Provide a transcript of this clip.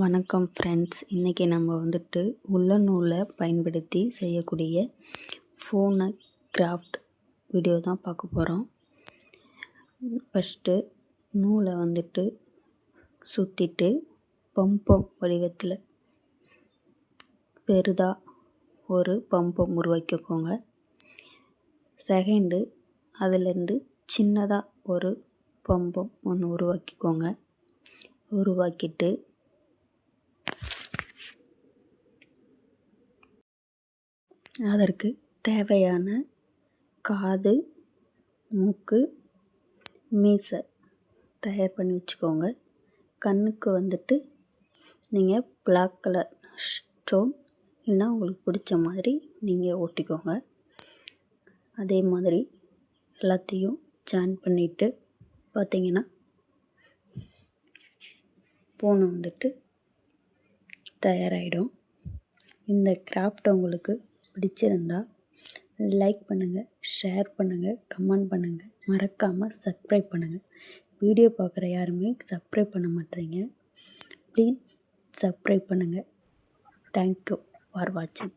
வணக்கம் ஃப்ரெண்ட்ஸ். இன்றைக்கி நம்ம வந்துட்டு உல்லன் நூலை பயன்படுத்தி செய்யக்கூடிய ஃபோனை கிராஃப்ட் வீடியோ தான் பார்க்க போகிறோம். ஃபஸ்ட்டு நூலை வந்துட்டு சுற்றிட்டு பம்பம் வடிவத்தில் பெரிதாக ஒரு பம்பம் உருவாக்கிக்கோங்க. செகண்டு அதிலேருந்து சின்னதாக ஒரு பம்பம் ஒன்று உருவாக்கிக்கோங்க. உருவாக்கிட்டு அதற்கு தேவையான காது, மூக்கு, மீசை தயார் பண்ணி வச்சுக்கோங்க. கண்ணுக்கு வந்துட்டு நீங்கள் பிளாக் கலர் ஸ்டோன் இல்லைன்னா உங்களுக்கு பிடிச்ச மாதிரி நீங்கள் ஒட்டிக்கோங்க. அதே மாதிரி எல்லாத்தையும் ஜாயின் பண்ணிவிட்டு பார்த்திங்கன்னா பூனை வந்துட்டு தயாராகிடும். இந்த கிராஃப்ட் உங்களுக்கு பிடிச்சிருந்தா லைக் பண்ணுங்கள், ஷேர் பண்ணுங்கள், கமெண்ட் பண்ணுங்கள், மறக்காமல் சப்ஸ்கிரைப் பண்ணுங்கள். வீடியோ பார்க்குற யாருமே சப்ஸ்கிரைப் பண்ண மாட்டேறீங்க. ப்ளீஸ் சப்ஸ்கிரைப் பண்ணுங்கள். தேங்க்யூ ஃபார் வாட்சிங்.